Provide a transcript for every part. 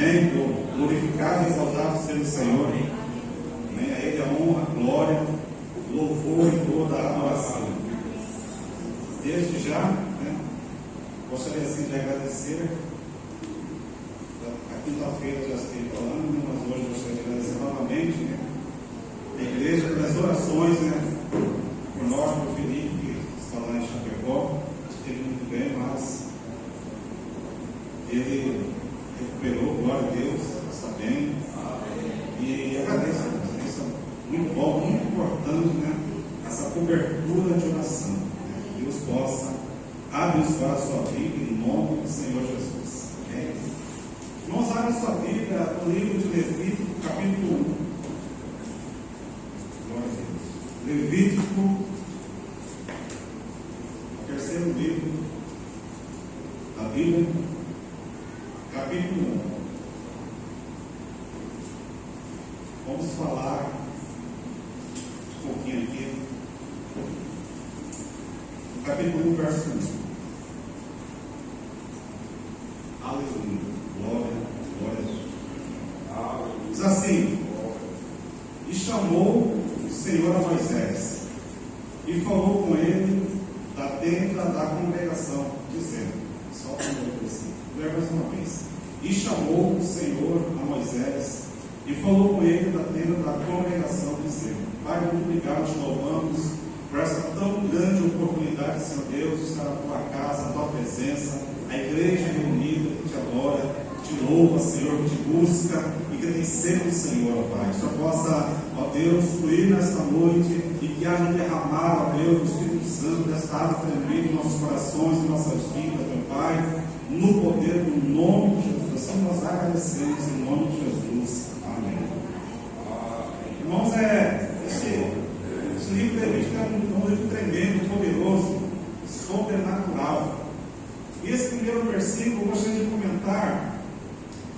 Amém? Glorificado e exaltado seja o Senhor. Amém? A Ele a honra, a glória, o louvor e toda a adoração. Desde já, gostaria assim de agradecer. A quinta-feira já estive falando, mas hoje gostaria de agradecer novamente a igreja pelas orações, por nós, por Felipe, que está lá em Chapecó. Esteve muito bem, mas ele recuperou, glória a Deus, está bem. E agradeço, isso é muito bom, muito importante, essa cobertura de oração. Que Deus possa abençoar a sua vida em nome do Senhor Jesus. Amém? Irmãos, abra sua Bíblia no livro de Levítico, capítulo 1. Glória a Deus. Levítico, o terceiro livro da Bíblia, capítulo 1. Vamos falar um pouquinho aqui. No capítulo 1, verso 1. Aleluia. Glória a Deus. Diz assim: E chamou o Senhor a Moisés, e falou com ele da tenda da congregação, dizendo, só para assim, mais uma vez. E chamou o Senhor a Moisés, e falou com ele da tenda da congregação, dizendo: Pai, muito obrigado, te louvamos por essa tão grande oportunidade, Senhor Deus, de estar na tua casa, na tua presença, a igreja reunida que te adora, que te louva, Senhor, que te busca e que tem sede do Senhor, ó Pai. Que só possa, ó Deus, fluir nesta noite e que haja um derramar, ó Deus, do Espírito Santo, desta água tremenda em nossos corações, em nossas vidas, meu Pai, no poder do nome de Jesus. Assim nós agradecemos em nome de Jesus. Amém. Irmãos, esse livro de Levítico é um livro tremendo, poderoso, sobrenatural. E esse primeiro versículo eu gostaria de comentar,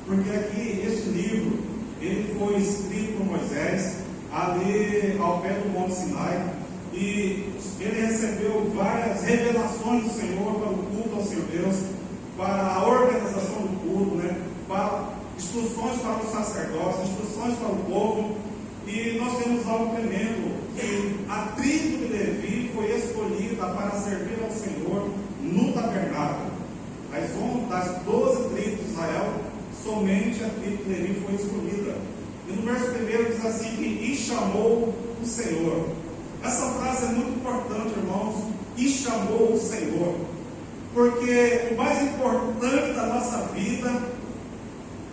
porque aqui, este livro, ele foi escrito por Moisés, ali ao pé do Monte Sinai, e ele recebeu várias revelações do Senhor para o culto ao Senhor Deus, para a organização do culto, para instruções para os sacerdotes, instruções para o povo. E nós temos algo tremendo, que a tribo de Levi foi escolhida para servir ao Senhor no tabernáculo. Das 12 tribos de Israel, somente a tribo de Levi foi escolhida. E no verso 1 diz assim que e chamou o Senhor. Essa frase é muito importante, irmãos. E chamou o Senhor. Porque o mais importante da nossa vida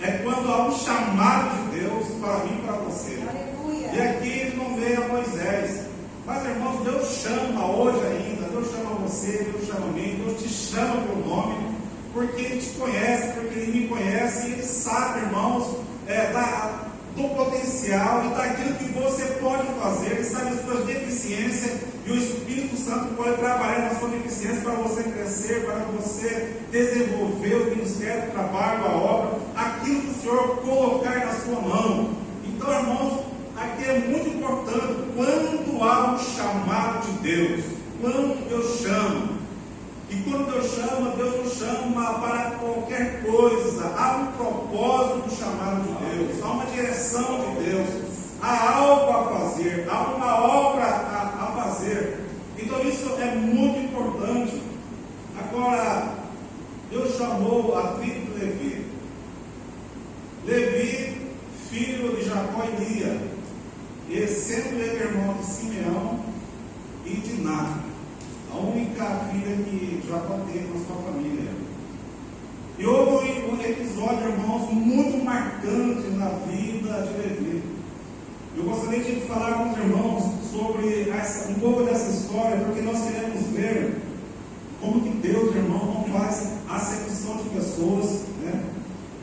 é quando há um chamado de Deus para mim e para você. Aleluia. E aqui ele nomeia Moisés. Mas, irmãos, Deus chama hoje ainda. Deus chama você, Deus chama a mim. Deus te chama pelo nome, porque Ele te conhece, porque Ele me conhece. E Ele sabe, irmãos, do potencial e daquilo que você pode fazer. Ele sabe as suas deficiências. E o Espírito Santo pode trabalhar na sua deficiência para você crescer, para você desenvolver o ministério, o trabalho, a obra, aquilo que o Senhor colocar na sua mão. Então, irmãos, aqui é muito importante quando há um chamado de Deus, quando Deus chama. E quando Deus não chama para qualquer coisa. Há um propósito do chamado de Deus, há uma direção de Deus, há algo a fazer, há uma obra a fazer. Então isso é muito importante. Agora, Deus chamou a tribo de Levi. Levi, filho de Jacó e Lia, e sendo ele irmão de Simeão e de Ná, a única filha que Jacó teve na sua família. E houve um episódio, irmãos, muito marcante na vida de Levi. Eu gostaria de falar com os irmãos sobre um pouco dessa história, porque nós queremos ver como que Deus, irmão, não faz acepção de pessoas,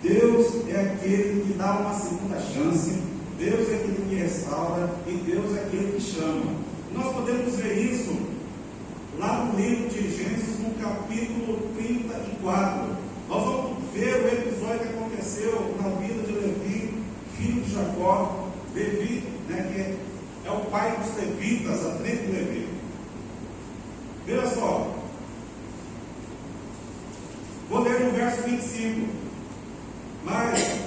Deus é aquele que dá uma segunda chance, Deus é aquele que restaura e Deus é aquele que chama. Nós podemos ver isso lá no livro de Gênesis, no capítulo 34. Nós vamos ver o episódio que aconteceu na vida de Levi, filho de Jacó. Levi, que é o pai dos levitas, a tribo de Levi. Veja só, vou ler no verso 25. Mas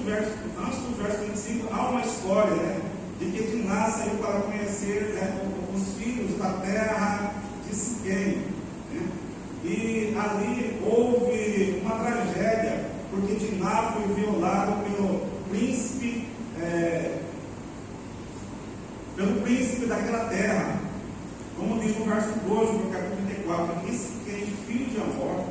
do verso 25, há uma história, né, de que Diná saiu para conhecer, né, os filhos da terra de Siquém, né? E ali houve uma tragédia, porque Diná foi violado pelo príncipe daquela terra. Como diz no verso 12 do capítulo 34, que Siquém, filho de Amor,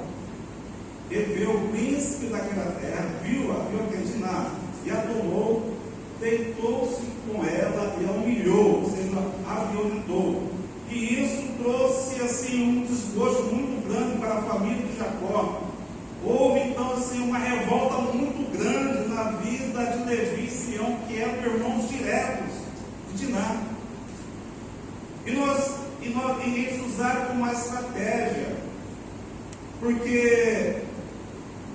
ele viu o príncipe daquela terra, viu aquele Diná, e a tomou, deitou-se com ela e a humilhou, ou seja, a violentou. E isso trouxe assim um desgosto muito grande para a família de Jacó. Houve então assim uma revolta muito grande na vida de Levi e Simeão, que eram irmãos diretos de Diná. E eles usaram como uma estratégia, porque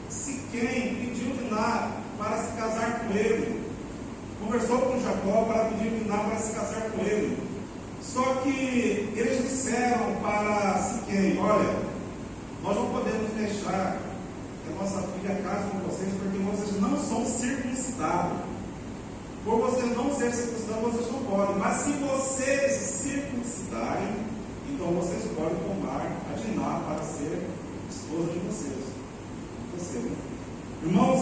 Siquém pediu Diná para se casar com ele, conversou com Jacó para pedir Diná para se casar com ele. Só que eles disseram para Siquém: olha, nós não podemos deixar que a nossa filha case com vocês, porque vocês não são circuncidados. Por vocês não serem circuncidados, vocês não podem. Mas se vocês circuncidarem, então vocês podem tomar a Diná para ser esposa de vocês. Irmãos,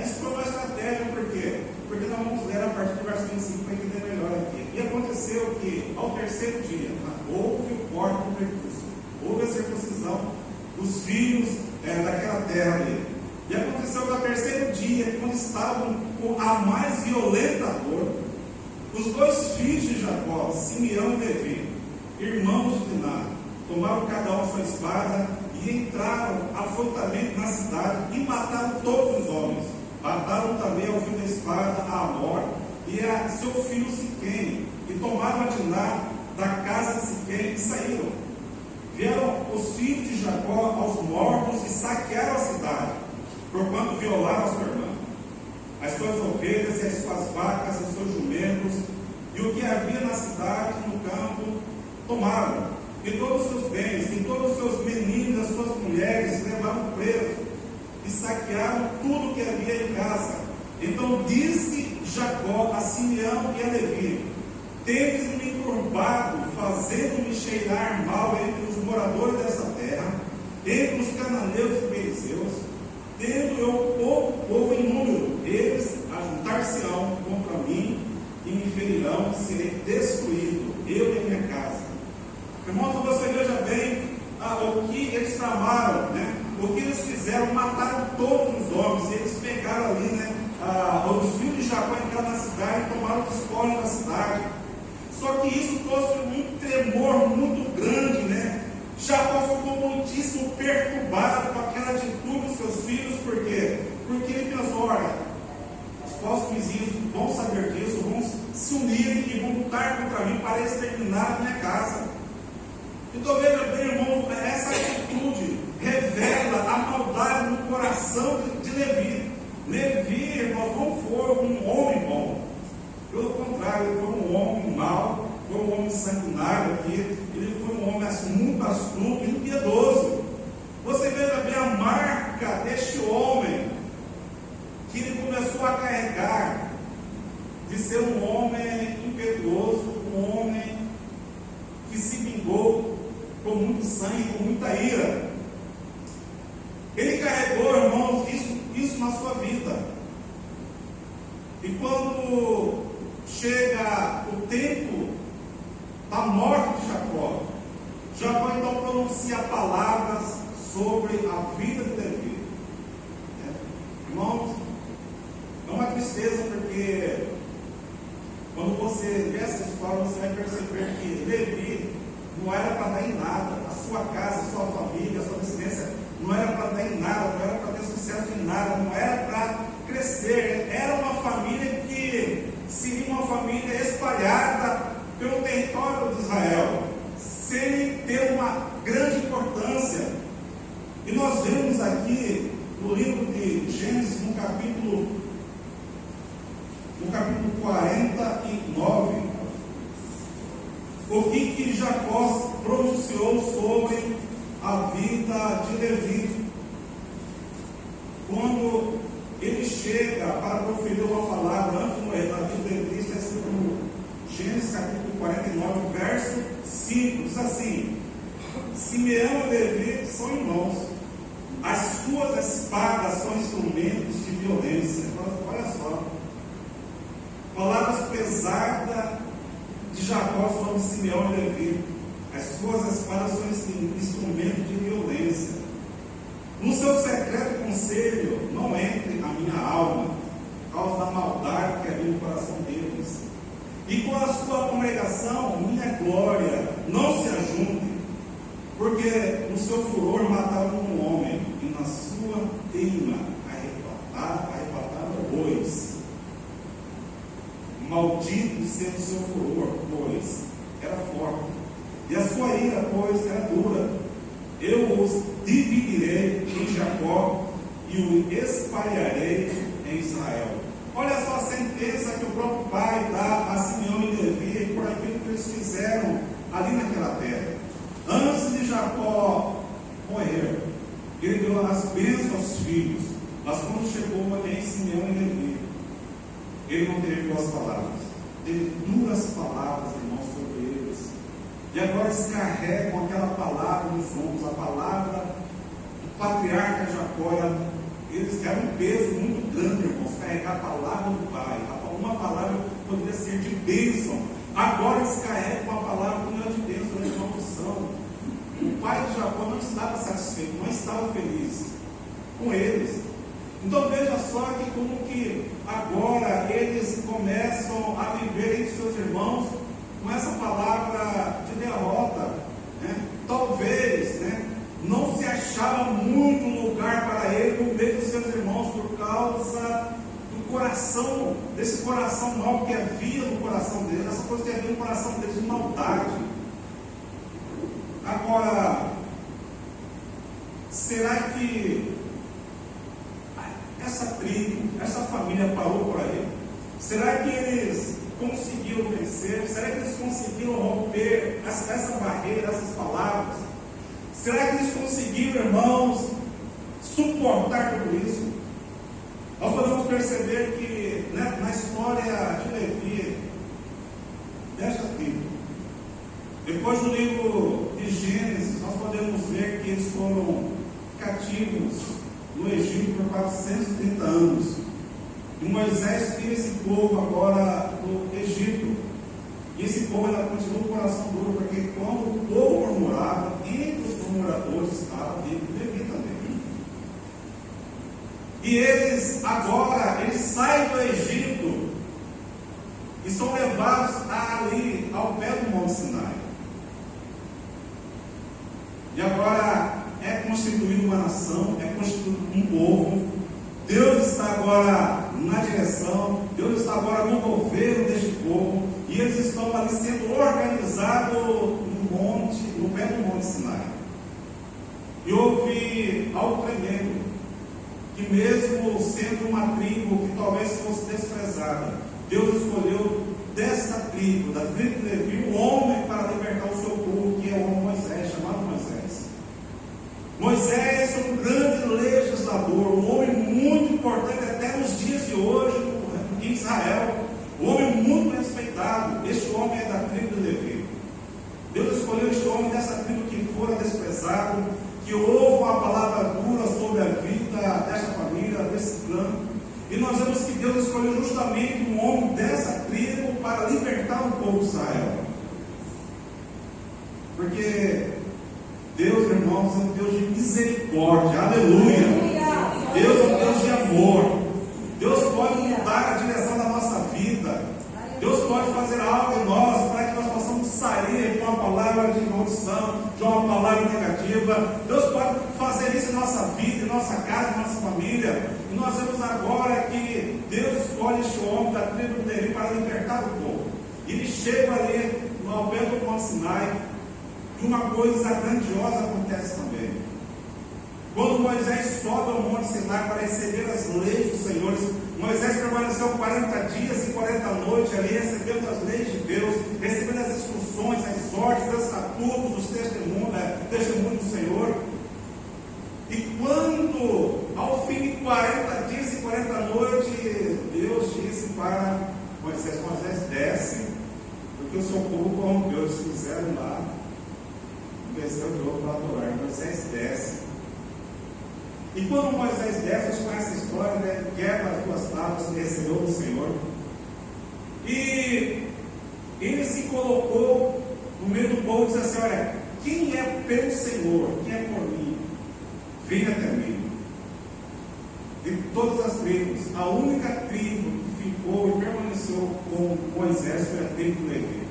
isso foi uma estratégia, por quê? Porque nós vamos ler a partir do verso 25 para entender melhor aqui. E aconteceu que, ao terceiro dia, houve o corte do percurso, houve a circuncisão dos filhos daquela terra ali. E aconteceu que, ao terceiro dia, quando estavam com a mais violenta dor, os dois filhos de Jacó, Simeão e Levi, irmãos de Diná, tomaram cada um a sua espada e entraram afoutamente na cidade e mataram todos os homens. Mataram também ao fio da espada a Amor e a seu filho Siquém, e tomaram a Diná da casa de Siquém e saíram. Vieram os filhos de Jacó aos mortos e saquearam a cidade, porquanto violaram a sua irmã, as suas ovelhas e as suas vacas e os seus jumentos, e o que havia na cidade, no campo, tomaram. E todos os seus bens, e todos os seus meninos, as suas mulheres, levaram presos, e saquearam tudo que havia em casa. Então disse Jacó a Simeão e a Levi: tendes-me turbado, fazendo-me cheirar mal entre os moradores dessa terra, entre os cananeus e perizeus, tendo eu pouco povo em número. Eles ajuntar-se-ão contra mim e me ferirão, serei destruído, eu e a minha casa. Irmãos, você veja bem o que eles tramaram, né? O que eles fizeram, mataram todos os homens. Eles pegaram ali, né, os filhos de Jacó, entraram na cidade e tomaram o espólio da cidade. Só que isso trouxe um tremor muito grande, né? Jacó ficou muitíssimo perturbado com aquela atitude dos seus filhos. Por quê? Porque ele pensou: olha, os povos vizinhos vão saber disso, vão se unirem e vão lutar contra mim para exterminar a minha casa. Então veja bem, irmão, essa atitude revela a maldade no coração de Levi. Levi, irmão, não foi um homem bom. Pelo contrário, ele foi um homem mau, foi um homem sanguinário aqui. Ele foi um homem muito astuto e impiedoso. Você veja bem a marca deste homem, que ele começou a carregar, de ser um homem impiedoso, um homem que se vingou com muito sangue, com muita ira. Ele carregou, irmãos, isso na sua vida. E quando chega o tempo da morte de Jacó, Jacó então pronuncia palavras sobre a vida de Levi. Irmãos, é uma tristeza, porque quando você vê essa história, você vai perceber que Levi não era para dar em nada. A sua casa, a sua família, a sua descendência não era para dar em nada, não era para ter sucesso em nada, não era para crescer. Era uma família que seria uma família espalhada pelo território de Israel, sem ter uma grande importância. E nós vemos aqui no livro de Gênesis, no capítulo 49, o que Jacó pronunciou sobre a vida de Levi. Quando ele chega chega para proferir uma palavra antes de morrer na vida de Cristo, é segundo Gênesis capítulo 49, verso 5, diz assim: Simeão e Levi são irmãos, as suas espadas são instrumentos de violência. Olha só, palavras pesadas de Jacó sobre Simeão e Levi. As suas espadas são instrumentos de violência. No seu secreto conselho não entre a minha alma, por causa da maldade que havia no coração deles. E com a sua congregação, minha glória não se ajunte, porque no seu furor mataram um homem, e na sua teima arrebataram bois. Maldito seja o seu furor, pois era forte, e a sua ira, pois, era dura. Eu os dividirei em Jacó e o espalharei em Israel. Olha só a sentença que o próprio pai dá a Simeão e Levi por aquilo que eles fizeram ali naquela terra. Antes de Jacó morrer, ele deu as bênçãos aos filhos, mas quando chegou em Simeão e Levi, ele não teve boas palavras, teve duras palavras, irmãos, sobre eles. E agora eles carregam aquela palavra nos ombros, a palavra do patriarca Jacó. Eles eram um peso muito grande, irmãos, carregar a palavra do pai. Uma palavra poderia ser de bênção. Agora eles carregam uma palavra que não era de bênção, era de maldição. O pai de Jacó não estava satisfeito, não estava feliz com eles. Então veja só que como que agora eles começam a viver entre seus irmãos com essa palavra de derrota, né? Talvez, né, não se achava muito lugar para ele no meio dos seus irmãos por causa do coração, desse coração mau que havia no coração deles, essa coisa que havia no coração deles de maldade. Agora, será que essa tribo, essa família parou por aí? Será que eles conseguiram vencer? Será que eles conseguiram romper essa barreira, essas palavras? Será que eles conseguiram, irmãos, suportar tudo isso? Nós podemos perceber que, né, na história de Levi, desta tribo, depois do livro de Gênesis, nós podemos ver que eles foram cativos no Egito por 430 anos. E Moisés tira esse povo agora do Egito. E esse povo ainda continua com o coração duro, porque quando o povo murmurava, entre os murmuradores estava Levi também. E eles agora, eles saem do Egito e são levados ali ao pé do Monte Sinai. E agora é constituída uma nação, é constituído um povo. Deus está agora na direção, Deus está agora no governo deste povo, e eles estão ali sendo organizados no pé do Monte Sinai. E houve algo tremendo, que mesmo sendo uma tribo que talvez fosse desprezada, Deus escolheu desta tribo, da tribo de Levi, um homem para libertar o seu povo, que é o homem Moisés, chamado Moisés. Moisés é um grande legislador, um homem muito importante até nos dias de hoje em Israel, um homem muito respeitado. Este homem é da tribo de Levi. Deus escolheu este homem dessa tribo que fora desprezado, que houve uma palavra dura sobre a vida desta família, desse clã. E nós vemos que Deus escolheu justamente um homem dessa tribo para libertar o povo de Israel. Porque Deus, irmãos, é um Deus de misericórdia, aleluia. Deus é um Deus de amor. Deus pode mudar a direção da nossa vida. Deus pode fazer algo em nós para que nós possamos sair de uma palavra de maldição, de uma palavra negativa. Deus pode fazer isso em nossa vida, em nossa casa, em nossa família. E nós vemos agora que Deus escolhe este homem da tribo de Levi para libertar o povo. E ele chega ali ao pé do Monte Sinai. E uma coisa grandiosa acontece também. Quando Moisés sobe ao Monte Sinai para receber as leis dos senhores, Moisés permaneceu 40 dias e 40 noites ali, recebendo as leis de Deus, recebendo as instruções, as ordens, os estatutos, os testemunhos do Senhor. E quando, ao fim de 40 dias e 40 noites, Moisés: Moisés, desce, porque o seu povo corrompeu, eles fizeram lá, desceu de novo para adorar. Moisés desce. E quando Moisés desce, vocês conhecem a história, né? Quebra as duas tábuas que recebeu do Senhor. E ele se colocou no meio do povo e disse assim: olha, quem é pelo Senhor, quem é por mim, venha até mim. De todas as tribos, a única tribo que ficou e permaneceu com Moisés foi a tribo de Levi.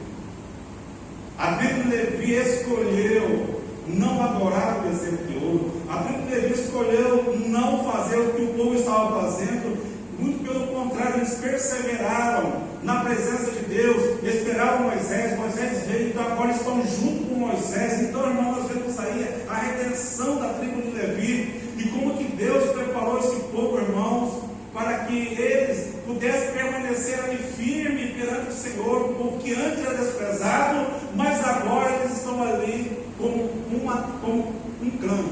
A tribo de Levi escolheu não adorar o bezerro de ouro. A tribo de Levi escolheu não fazer o que o povo estava fazendo. Muito pelo contrário, eles perseveraram na presença de Deus, esperaram Moisés. Moisés veio, então agora estão junto com Moisés. Então, irmão, nós vemos aí a redenção da tribo de Levi, e como que Deus preparou esse povo, irmãos, para que eles pudessem permanecer ali firme perante o Senhor, um povo que antes era desprezado, mas agora eles estão ali como um clã,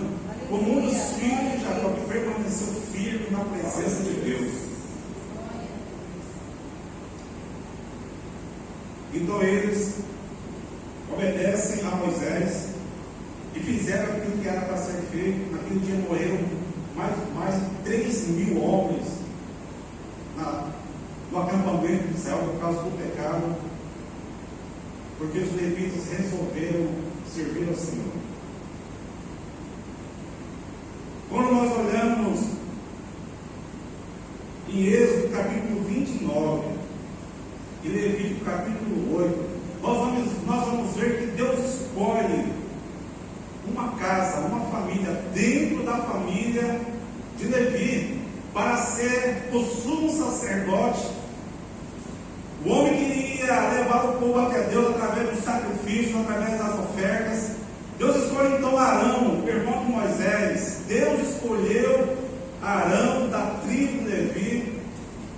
como um dos filhos de Jacó, que permaneceu firme na presença de Deus. Então eles obedecem a Moisés e fizeram aquilo que era para ser feito. Naquele dia morreram mais de 3.000 homens no acampamento de Israel por causa do pecado, porque os levitas resolveram servir ao Senhor. Quando nós olhamos em Êxodo capítulo 29 e Levítico capítulo 8, nós vamos ver que Deus escolhe uma casa, uma família dentro da família de Levi para ser o sumo sacerdote, o homem que ia levar o povo até Deus através do sacrifício, através das ofertas. Deus escolhe então Arão, irmão de Moisés. Deus escolheu Arão da tribo de Levi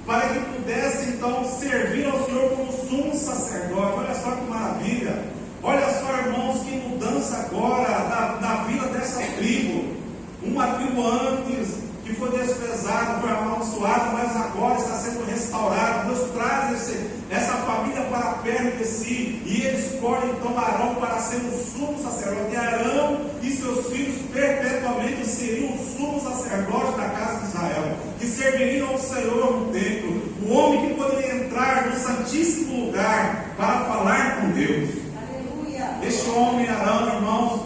para que pudesse então servir ao Senhor como sumo sacerdote. Olha só que maravilha! Olha só, irmãos, que mudança agora da vida dessa tribo. Uma tribo antes que foi desprezada, foi amaldiçoada, mas agora está sendo restaurada. Deus traz essa família para perto de si, e ele escolhe então Arão para ser o sumo sacerdote. E Arão e seus filhos perpetuamente seriam o sumo sacerdote da casa de Israel, que serviriam ao Senhor no templo. O homem que poderia entrar no santíssimo lugar para falar com Deus. Este homem, Arão, irmãos,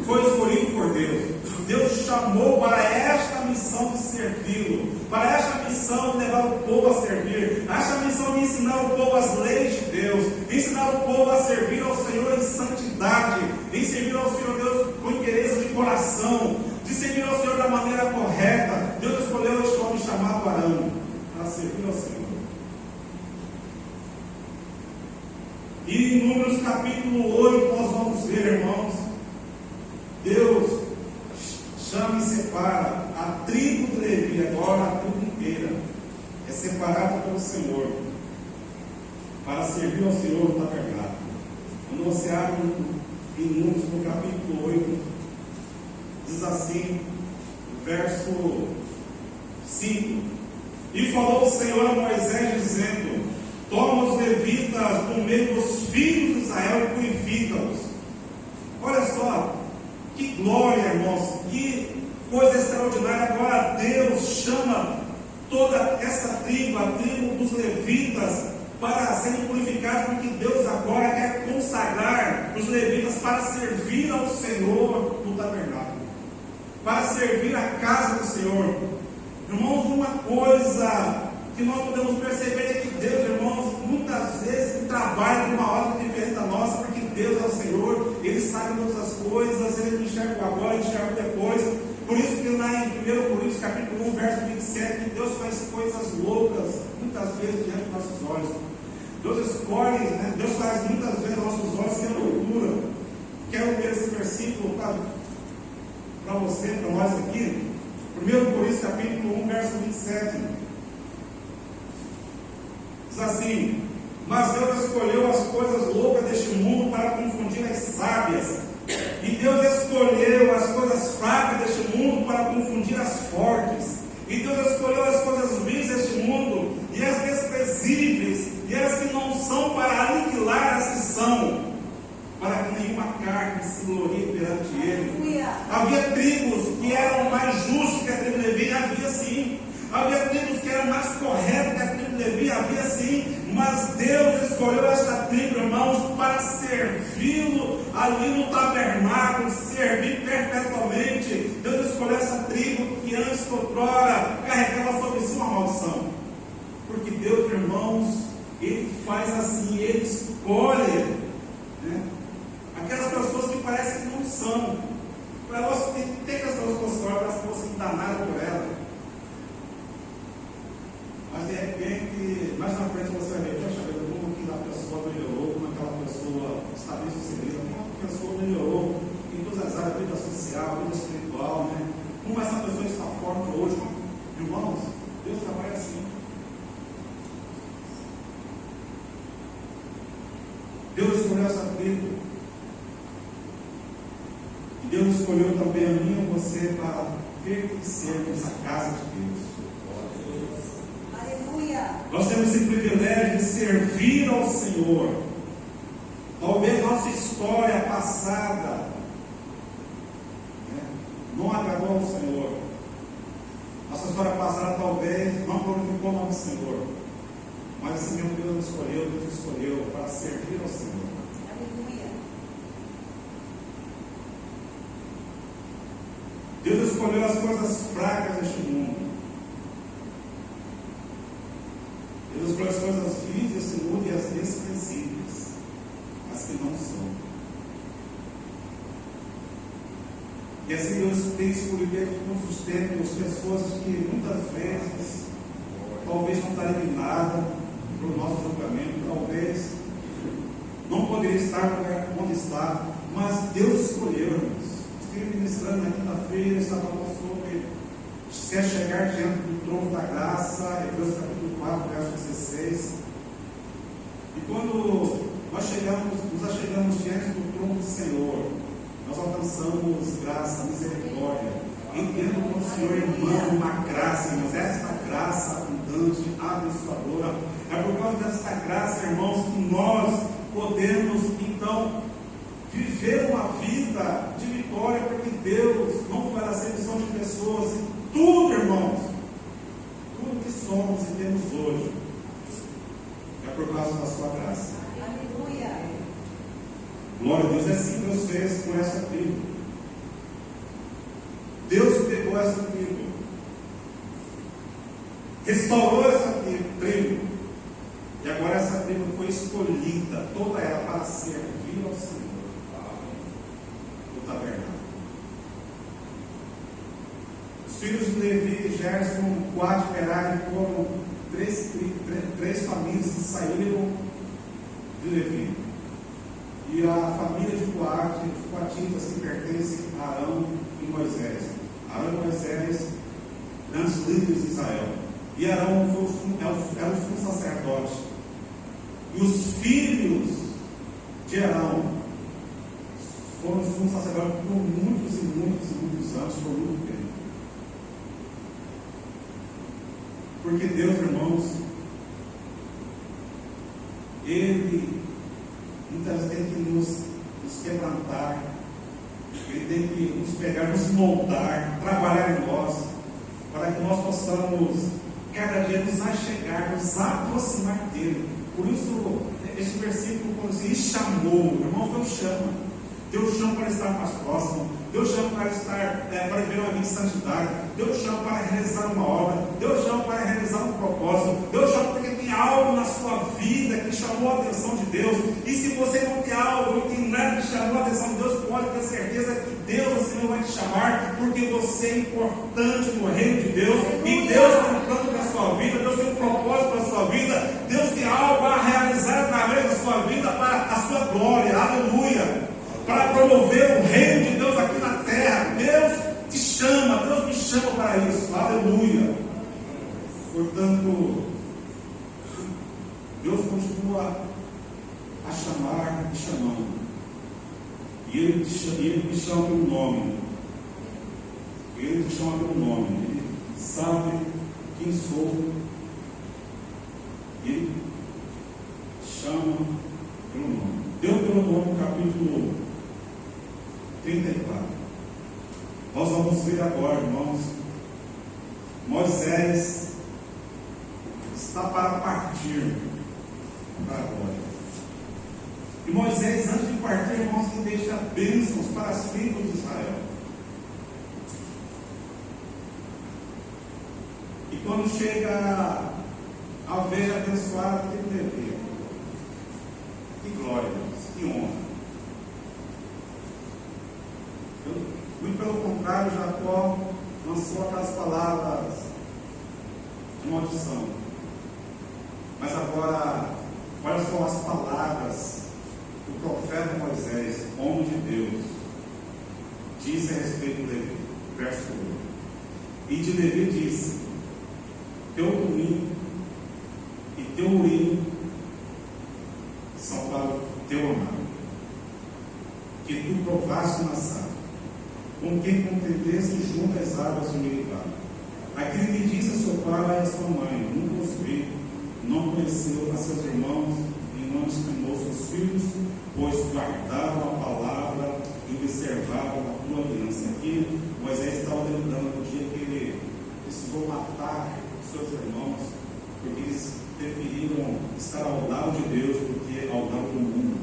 foi escolhido por Deus. Deus chamou para esta missão de servi-lo, para esta missão de levar o povo a servir, esta missão de ensinar o povo as leis de Deus, ensinar o povo a servir ao Senhor em santidade, em servir ao Senhor Deus com interesse de coração, de servir ao Senhor da maneira correta. Deus escolheu este homem chamado Arão para servir ao Senhor. E em Números capítulo 8 nós vamos ver, irmãos, Deus chama e separa a tribo de Levi, agora a tribo inteira é separada pelo Senhor para servir ao Senhor no tabernáculo. Quando você abre em Números no capítulo 8, diz assim, verso 5: E falou o Senhor a Moisés dizendo: Toma os levitas do meio dos filhos de Israel e purifica-os. Olha só, que glória, irmãos, que coisa extraordinária. Agora Deus chama toda essa tribo, a tribo dos levitas, para serem purificados, porque Deus agora quer consagrar os levitas para servir ao Senhor no tabernáculo, para servir a casa do Senhor. Irmãos, uma coisa que nós podemos perceber é que Deus, irmãos, muitas vezes trabalha de uma ordem diferente da nossa, porque Deus é o Senhor, Ele sabe todas as coisas, Ele não enxerga agora, Ele enxerga depois. Por isso que lá em 1 Coríntios capítulo 1, verso 27, que Deus faz coisas loucas, muitas vezes diante dos nossos olhos. Deus escolhe, né? Deus faz muitas vezes aos nossos olhos que é loucura. Quero ler esse versículo para você, para nós aqui. 1 Coríntios capítulo 1, verso 27. Diz assim: Mas Deus escolheu as coisas loucas deste mundo para confundir as sábias, e Deus escolheu as coisas fracas deste mundo para confundir as fortes, e Deus escolheu as coisas vis deste mundo, e as desprezíveis, e as Havia tribos que eram mais justas que a tribo de Levi, havia sim. Havia tribos que eram mais corretas que a tribo de Levi, havia sim. Mas Deus escolheu esta tribo, irmãos, para servi-lo ali no tabernáculo, servir perpetuamente. Deus escolheu essa tribo que antes, outrora, carregava sobre si uma maldição. Porque Deus, irmãos, Ele faz assim, Ele escolhe, né, aquelas pessoas que parecem que não são. Elas têm que ter as pessoas que elas fossem danadas por ela. Mas de repente, mais na frente você vai ver, poxa, como que a pessoa melhorou, como aquela pessoa está bem sucedida, como a pessoa melhorou em todas as áreas, vida social, vida espiritual, né? Como essa pessoa está forte hoje. Irmãos, Deus trabalha assim. Deus escolheu essa tribo. E Deus escolheu também a mim e você para pertencermos à casa de Deus. Nós temos esse privilégio de servir ao Senhor. Talvez nossa história passada, né, não agradou ao Senhor. Nossa história passada talvez não glorificou o nome do Senhor. Mas assim mesmo Deus nos escolheu para servir ao Senhor. Aleluia. Deus escolheu as coisas fracas deste mundo. Deus escolheu as coisas vivas desse mundo e as desprezíveis, as que não são. E assim Deus tem escolhido todos os tempos pessoas que muitas vezes talvez não estariam nada para o nosso julgamento, talvez não poderia estar no lugar onde está, mas Deus escolheu, irmãos. Estive ministrando na quinta-feira, estava falando sobre se é chegar diante do trono da graça, Hebreus capítulo 4, verso 16. E quando nos achegamos diante do trono do Senhor, nós alcançamos graça, misericórdia, entendo como o Senhor manda uma graça, mas esta graça abundante, abençoadora, é por causa desta graça, irmãos, que nós podemos então viver uma vida de vitória, porque Deus não faz acepção de pessoas, e tudo, irmãos, tudo que somos e temos hoje é por causa da sua graça. Aleluia. Glória a Deus. É assim que Deus fez com essa tribo. Deus pegou essa tribo, restaurou essa tribo, e agora essa tribo foi escolhida, toda ela, para servir ao Senhor no tabernáculo. Os filhos de Levi, Gerson, Coate e Merari foram três famílias que saíram de Levi. E a família de Coate, os coatitas que pertencem a Arão e Moisés. Arão e Moisés, grandes líderes de Israel. E Arão era o sumo sacerdote. E os filhos de Arão foram sumos sacerdotes por muitos e muitos e muitos anos, por muito tempo. Porque Deus, irmãos, Ele muitas vezes tem que nos quebrantar, Ele tem que nos pegar, nos moldar, trabalhar em nós, para que nós possamos cada dia nos achegar, nos aproximar dEle. Por isso, esse versículo, quando se chamou, irmão, Deus chama. Deus chama para estar mais próximo. Deus chama para para viver uma vida de santidade. Deus chama para realizar uma obra. Deus chama para realizar um propósito. Deus chama porque tem algo na sua vida que chamou a atenção de Deus. E se você não tem algo e tem nada que chamou a atenção de Deus, pode ter certeza que Deus assim não vai te chamar, porque você é importante no reino de Deus. E Deus tem um plano para a sua vida. Deus tem um propósito para a sua vida. Deus tem algo a realizar através da sua vida para a sua glória. Aleluia. Para promover o reino de Deus aqui na terra. Deus te chama, Deus me chama para isso. Aleluia. Portanto, Deus continua a chamar, me chamando. E Ele me chama pelo nome. Ele te chama pelo nome. Ele sabe quem sou. Ele chama pelo nome. Deuteronômio capítulo 34. Nós vamos ver agora, irmãos, Moisés está para partir para a glória. E Moisés, antes de partir, irmãos, ele deixa bênçãos para as tribos de Israel. E quando chega a ovelha abençoada, o que ele vê? Que glória, Deus, que honra. Muito pelo contrário, Jacó lançou aquelas palavras de maldição. Mas agora, olha só as palavras do profeta Moisés, homem de Deus, diz a respeito de Levi, verso 1. E de Levi disse: teu tumim e teu urim são para o teu amado, que tu provaste na sala, com quem contendeste junto às águas de Meribá. Aquele que disse a seu pai e a sua mãe: nunca os vi, não conheceu a seus irmãos e não estimou seus filhos, pois guardavam a palavra e observavam a tua aliança. Aqui Moisés estava lembrando do dia que ele precisou matar os seus irmãos, porque eles preferiram estar ao lado de Deus do que ao lado do mundo.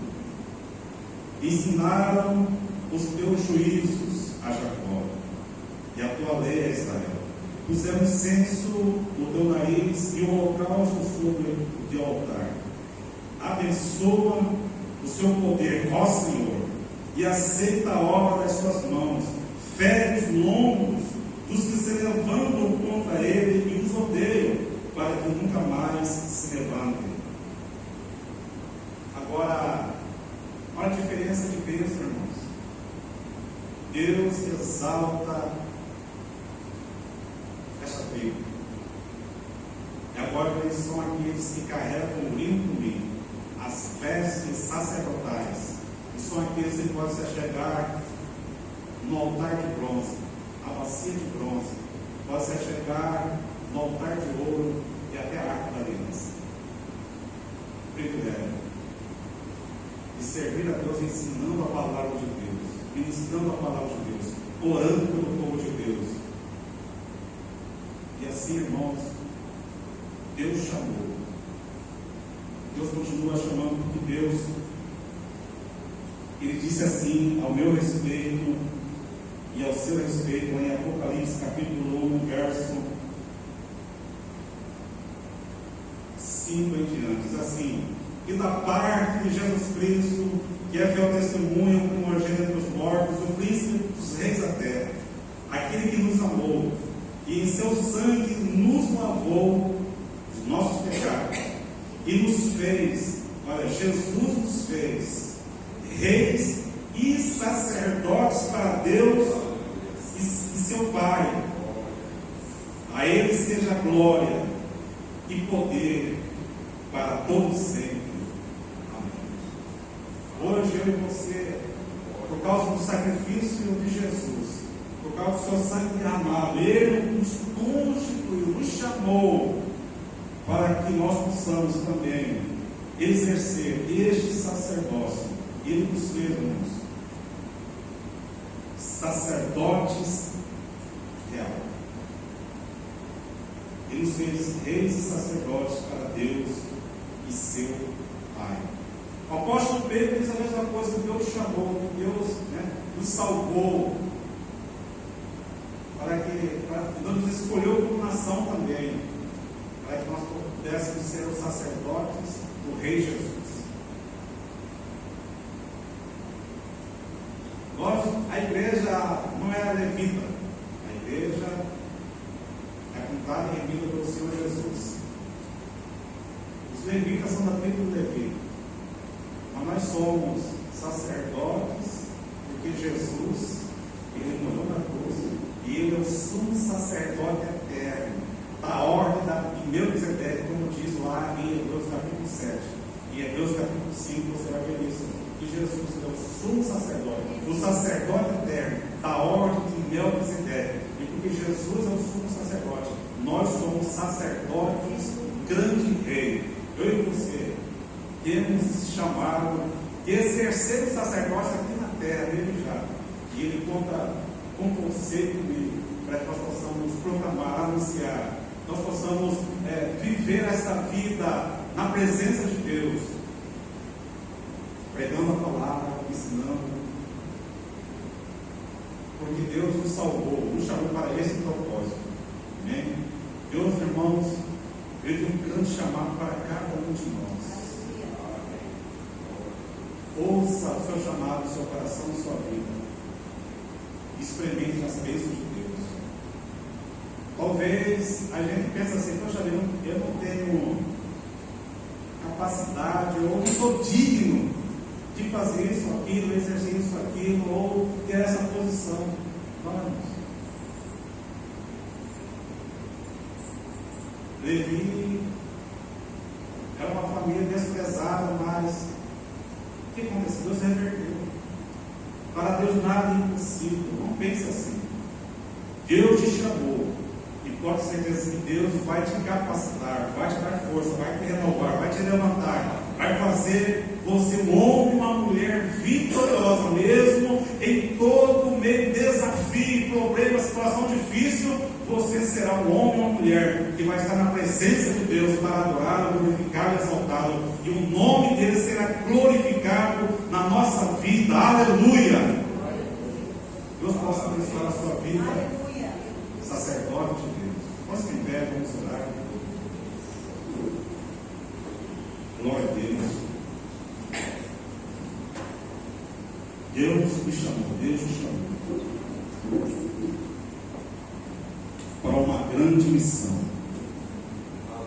Ensinaram os teus juízos a Jacó e a tua lei a Israel. Puseram incenso no teu nariz e o holocausto sobre o teu altar. Abençoa o seu poder, ó Senhor, e aceita a obra das suas mãos. Fere os lombos dos que se levantam contra ele e os odeiam, para que nunca mais se levantem. Agora, olha a diferença de bênção, irmãos. Deus exalta esta tribo. E agora eles são aqueles que carregam o limpo, as vestes sacerdotais. E são aqueles que podem se achegar no altar de bronze, a bacia de bronze, podem se achegar no altar de ouro e até a arca da aliança. Privilégio de servir a Deus ensinando a palavra de Deus, ministrando a palavra de Deus, orando pelo povo de Deus. E assim, irmãos, Deus chamou. Deus continua chamando, porque Deus, Ele disse assim ao meu respeito e ao seu respeito, em Apocalipse capítulo 1, verso 5 em diante, diz assim: e da parte de Jesus Cristo, que é fiel testemunho, primogênito dos mortos, o príncipe dos reis da terra, aquele que nos amou e em seu sangue nos lavou os nossos pecados e nos fez, olha, Jesus nos fez reis e sacerdotes para Deus e seu Pai. A Ele seja glória e poder para todos sempre. Amém. Hoje eu e você, por causa do sacrifício de Jesus, por causa do seu sangue derramado, Ele nos constituiu, nos chamou para que nós possamos também exercer este sacerdócio. Ele nos fez, irmãos, sacerdotes reais. Ele nos fez reis e sacerdotes para Deus e seu Pai. O apóstolo Pedro diz a mesma coisa: que Deus chamou, que Deus, nos salvou, para que Deus nos escolheu como nação também, para que nós pudéssemos ser os sacerdotes do Rei Jesus. A igreja não era levita, a igreja é contada e remida pelo Senhor Jesus. Os levitas são da tribo do Levi, mas nós somos sacerdotes, porque Jesus, Ele morreu na cruz, e Ele é o sumo sacerdote eterno, da ordem de Melquisedeque, como diz lá em Hebreus capítulo 7. Em Hebreus capítulo 5 você vai ver isso, que Jesus é o sumo sacerdote, o sacerdote eterno, da ordem de Melquisedeque. E porque Jesus é o sumo sacerdote, nós somos sacerdotes, grande rei. Eu e você temos chamado de exercer o sacerdócio aqui na terra, ele já. E ele conta com você e comigo, para que nós possamos proclamar, anunciar, nós possamos viver essa vida na presença de Deus, pregando a palavra, ensinando, porque Deus nos salvou, nos chamou para esse propósito. Amém? Deus, irmãos, Ele tem um grande chamado para cada um de nós. Ouça o seu chamado, o seu coração e sua vida. Experimente as bênçãos de Deus. Talvez a gente pense assim, poxa, eu não tenho capacidade, ou não sou digno de fazer isso, aquilo, exercer isso, aquilo, ou ter essa posição. Vamos. Levi era uma família desprezada, mas o que aconteceu? Deus reverteu. Para Deus nada é impossível. Não pense assim. Deus te chamou. E pode ter certeza que Deus vai te capacitar, vai te dar força, vai te renovar, vai te levantar, vai fazer você um homem e uma mulher vitoriosa, mesmo em todo meio desafio, problema, situação difícil. Você será um homem ou uma mulher que vai estar na presença de Deus para adorar, glorificar e exaltá-lo, e o nome dele será glorificado na nossa vida. Aleluia! Deus possa abençoar a sua vida. Aleluia. Sacerdote de Deus. Posso em pé, vamos orar. Glória a Deus. Deus me chamou, Deus me chamou para uma grande missão.